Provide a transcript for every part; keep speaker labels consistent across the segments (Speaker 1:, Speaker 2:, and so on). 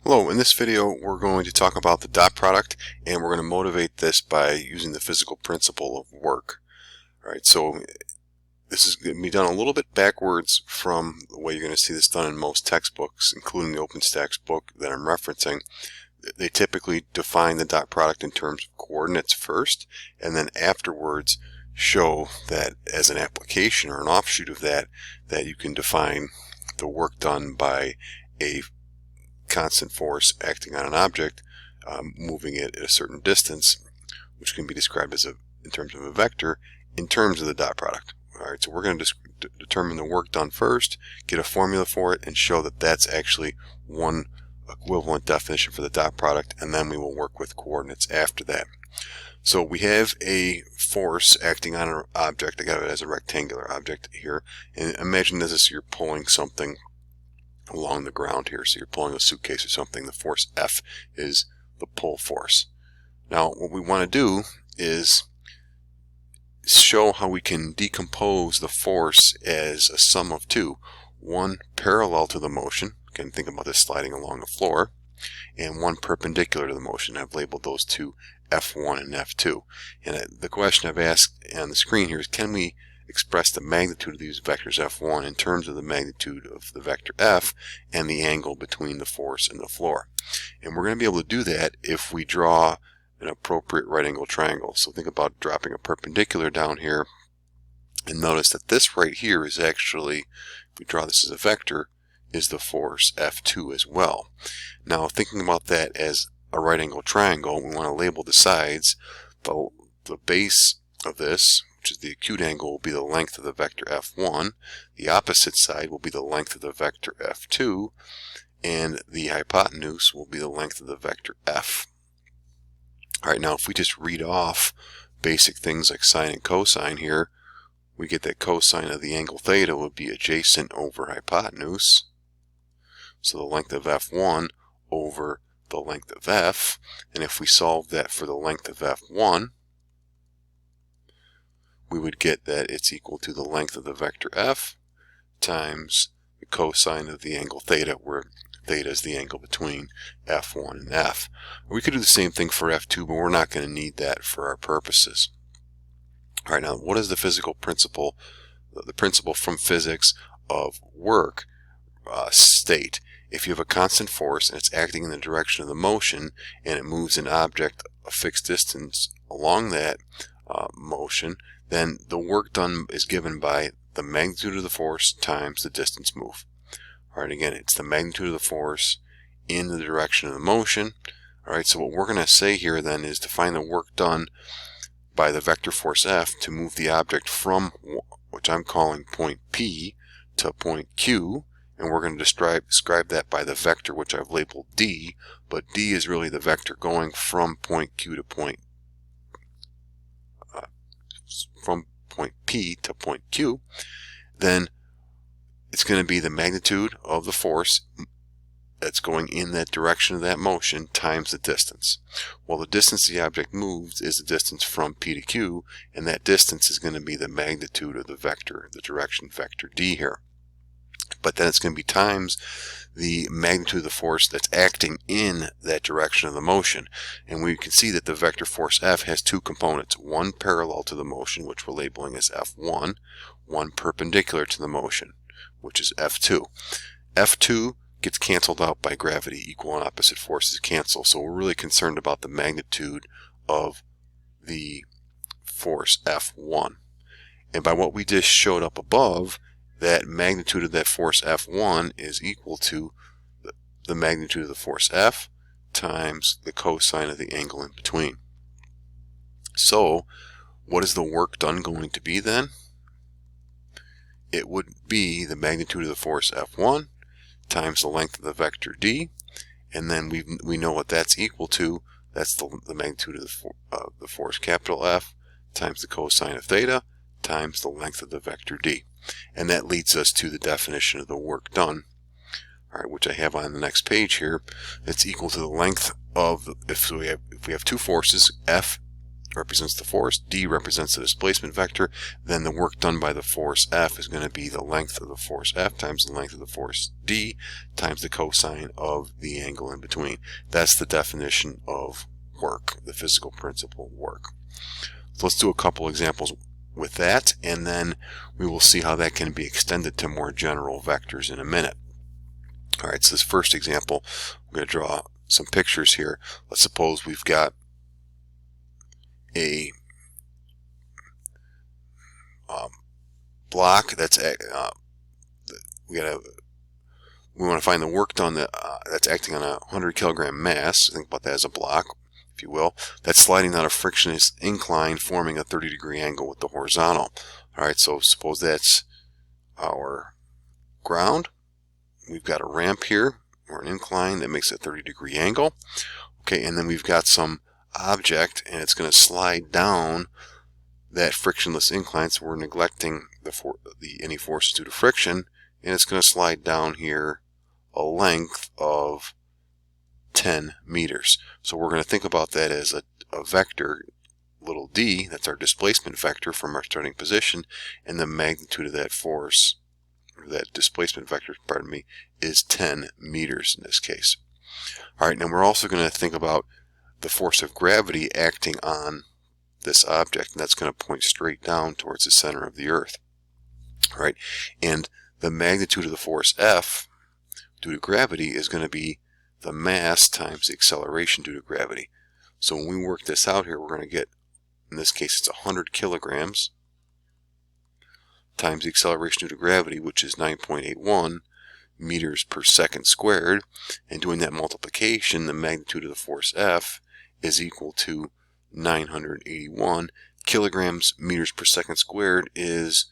Speaker 1: Hello, in this video we're going to talk about the dot product, and we're going to motivate this by using the physical principle of work. Alright, so this is going to be done a little bit backwards from the way you're going to see this done in most textbooks, including the OpenStax book that I'm referencing. They typically define the dot product in terms of coordinates first, and then afterwards show that as an application or an offshoot of that you can define the work done by a constant force acting on an object, moving it at a certain distance, which can be described as in terms of a vector, in terms of the dot product. Alright, so we're going to determine the work done first, get a formula for it, and show that that's actually one equivalent definition for the dot product, and then we will work with coordinates after that. So we have a force acting on an object. I got it as a rectangular object here, and imagine this is you're pulling something along the ground here. So you're pulling a suitcase or something. The force F is the pull force. Now what we want to do is show how we can decompose the force as a sum of two. One parallel to the motion, again think about this sliding along the floor, and one perpendicular to the motion. I've labeled those two F1 and F2. And the question I've asked on the screen here is, can we express the magnitude of these vectors F1 in terms of the magnitude of the vector F and the angle between the force and the floor? And we're going to be able to do that if we draw an appropriate right angle triangle. So think about dropping a perpendicular down here, and notice that this right here is actually, if we draw this as a vector, is the force F2 as well. Now thinking about that as a right angle triangle, we want to label the sides. The base of this, which is the acute angle, will be the length of the vector F1. The opposite side will be the length of the vector F2, and the hypotenuse will be the length of the vector F. Alright, now if we just read off basic things like sine and cosine here, we get that cosine of the angle theta would be adjacent over hypotenuse. So the length of F1 over the length of F, and if we solve that for the length of F1, we would get that it's equal to the length of the vector F times the cosine of the angle theta, where theta is the angle between F1 and F. We could do the same thing for F2, but we're not going to need that for our purposes. Alright, now what is the physical principle, the principle from physics of work state? If you have a constant force and it's acting in the direction of the motion, and it moves an object a fixed distance along that motion, then the work done is given by the magnitude of the force times the distance moved. Alright, again, it's the magnitude of the force in the direction of the motion. Alright, so what we're going to say here then is to find the work done by the vector force F to move the object from, which I'm calling point P, to point Q, and we're going to describe that by the vector which I've labeled D, but D is really the vector going from point Q to point P to point Q. Then it's going to be the magnitude of the force that's going in that direction of that motion times the distance. Well, the distance the object moves is the distance from P to Q, and that distance is going to be the magnitude of the vector, the direction vector D here. But then it's going to be times the magnitude of the force that's acting in that direction of the motion. And we can see that the vector force F has two components, one parallel to the motion, which we're labeling as F1, one perpendicular to the motion, which is F2. F2 gets canceled out by gravity. Equal and opposite forces cancel. So we're really concerned about the magnitude of the force F1. And by what we just showed up above, that magnitude of that force F1 is equal to the magnitude of the force F times the cosine of the angle in between. So what is the work done going to be then? It would be the magnitude of the force F1 times the length of the vector D, and then we know what that's equal to. That's the magnitude of the force capital F times the cosine of theta times the length of the vector D. And that leads us to the definition of the work done, alright, which I have on the next page here. It's equal to the length of, if we have two forces, F represents the force, d represents the displacement vector, then the work done by the force F is going to be the length of the force F times the length of the force d times the cosine of the angle in between. That's the definition of work, the physical principle work. So let's do a couple examples with that, and then we will see how that can be extended to more general vectors in a minute. Alright, so this first example, I'm going to draw some pictures here. Let's suppose we've got a block that's we want to find the work done that's acting on a 100 kilogram mass. Think about that as a block, if you will, that's sliding down a frictionless incline, forming a 30-degree angle with the horizontal. Alright, so suppose that's our ground. We've got a ramp here, or an incline that makes a 30-degree angle. Okay, and then we've got some object, and it's going to slide down that frictionless incline, so we're neglecting any forces due to friction, and it's going to slide down here a length of 10 meters. So we're going to think about that as a vector, little d, that's our displacement vector from our starting position, and the magnitude of that force, or that displacement vector, pardon me, is 10 meters in this case. Alright, now we're also going to think about the force of gravity acting on this object, and that's going to point straight down towards the center of the earth. Alright, and the magnitude of the force F due to gravity is going to be the mass times the acceleration due to gravity. So when we work this out here, we're going to get, in this case it's 100 kilograms times the acceleration due to gravity, which is 9.81 meters per second squared, and doing that multiplication, the magnitude of the force F is equal to 981 kilograms meters per second squared is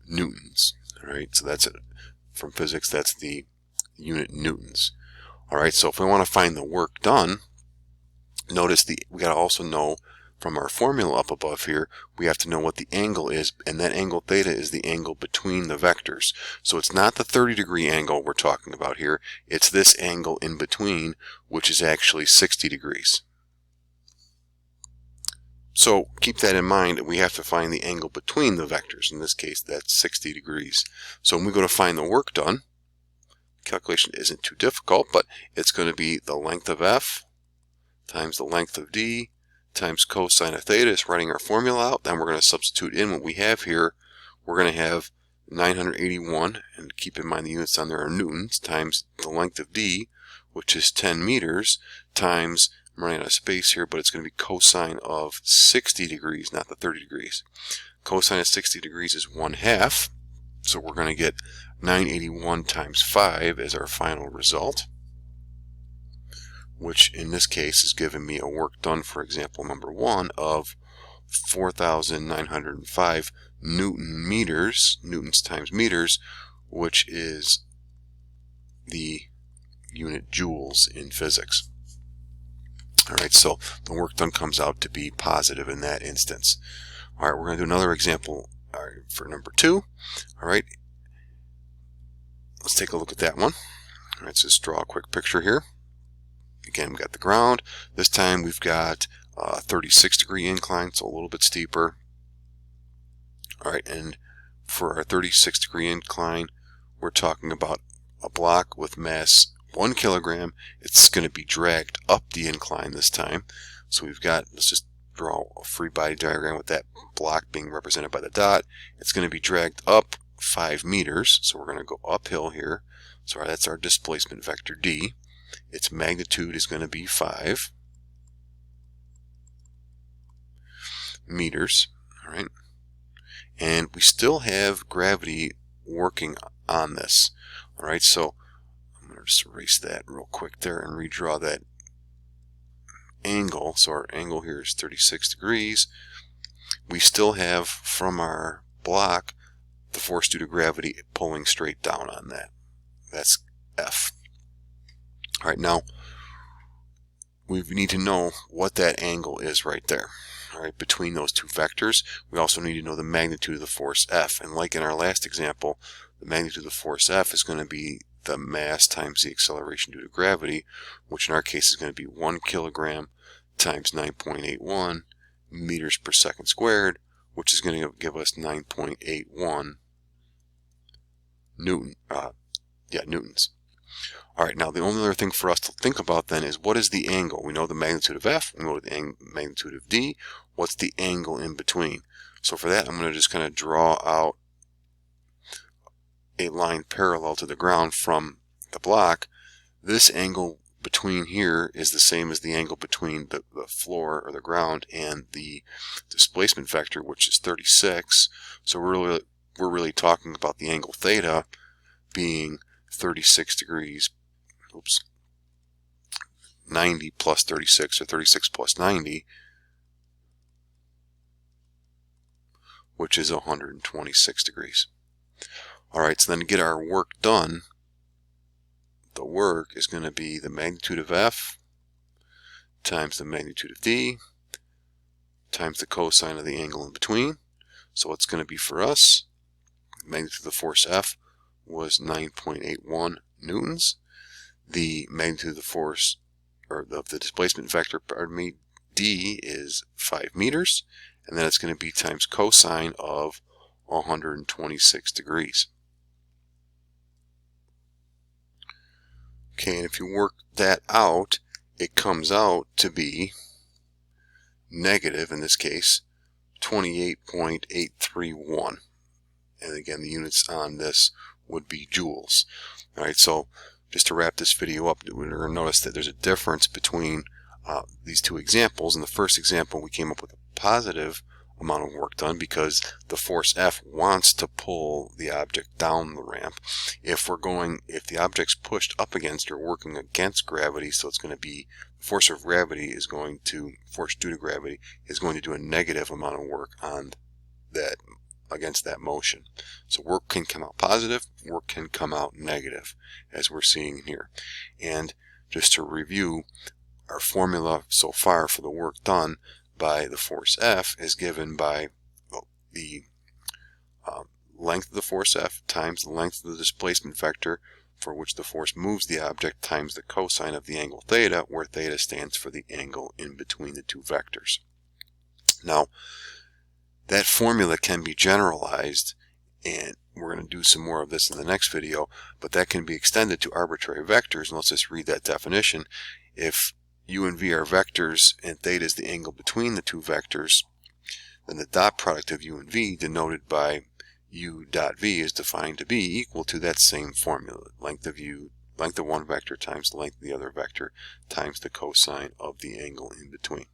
Speaker 1: newtons. Alright, so that's it. From physics, that's the unit newtons. Alright, so if we want to find the work done, notice we got to also know from our formula up above here, we have to know what the angle is, and that angle theta is the angle between the vectors. So it's not the 30-degree angle we're talking about here, it's this angle in between, which is actually 60 degrees. So keep that in mind, we have to find the angle between the vectors. In this case, that's 60 degrees. So when we go to find the work done, calculation isn't too difficult, but it's going to be the length of F times the length of D times cosine of theta. Is writing our formula out. Then we're going to substitute in what we have here. We're going to have 981, and keep in mind the units on there are newtons, times the length of D, which is 10 meters, times, I'm running out of space here, but it's going to be cosine of 60 degrees, not the 30 degrees. Cosine of 60 degrees is 1/2, so we're going to get 981 times 5 as our final result, which in this case is giving me a work done for example number 1 of 4,905 Newton meters, newtons times meters, which is the unit joules in physics. Alright, so the work done comes out to be positive in that instance. Alright, we're going to do another example for number 2. Alright, let's take a look at that one. Let's just draw a quick picture here. Again, we've got the ground. This time we've got a 36-degree incline, so a little bit steeper. Alright, and for our 36-degree incline, we're talking about a block with mass 1 kilogram. It's going to be dragged up the incline this time. So we've got, let's just draw a free body diagram with that block being represented by the dot. It's going to be dragged up 5 meters, so we're going to go uphill here. So that's our displacement vector D. Its magnitude is going to be 5 meters. All right, and we still have gravity working on this. All right, so I'm going to just erase that real quick there and redraw that angle. So our angle here is 36 degrees. We still have from our block the force due to gravity pulling straight down on that. That's F. Alright, now we need to know what that angle is right there. Alright, between those two vectors. We also need to know the magnitude of the force F. And like in our last example, the magnitude of the force F is going to be the mass times the acceleration due to gravity, which in our case is going to be 1 kilogram times 9.81 meters per second squared, which is going to give us 9.81 newtons. All right, now the only other thing for us to think about then is, what is the angle? We know the magnitude of F, we know the magnitude of D. What's the angle in between? So for that, I'm going to just kind of draw out a line parallel to the ground from the block. This angle between here is the same as the angle between the floor or the ground and the displacement vector, which is 36. So we're really talking about the angle theta being 36 degrees, 90 plus 36, or 36 plus 90, which is 126 degrees. All right, so then to get our work done, the work is going to be the magnitude of F times the magnitude of D times the cosine of the angle in between. So what's going to be for us, the magnitude of the force F was 9.81 newtons. The magnitude of the force, or of the displacement vector, pardon me, D, is 5 meters, and then it's going to be times cosine of 126 degrees. Okay, and if you work that out, it comes out to be negative, in this case, 28.831. And again, the units on this would be joules. All right, so just to wrap this video up, we're going to notice that there's a difference between these two examples. In the first example, we came up with a positive amount of work done because the force F wants to pull the object down the ramp. If the object's pushed up against or working against gravity, so it's going to be, force of gravity is going to, force due to gravity is going to do a negative amount of work on that, against that motion. So work can come out positive, work can come out negative, as we're seeing here. And just to review, our formula so far for the work done by the force F is given by the length of the force F times the length of the displacement vector for which the force moves the object times the cosine of the angle theta, where theta stands for the angle in between the two vectors. Now, that formula can be generalized, and we're going to do some more of this in the next video, but that can be extended to arbitrary vectors. And let's just read that definition. If u and v are vectors and theta is the angle between the two vectors, then the dot product of u and v, denoted by u dot v, is defined to be equal to that same formula: length of one vector times the length of the other vector times the cosine of the angle in between.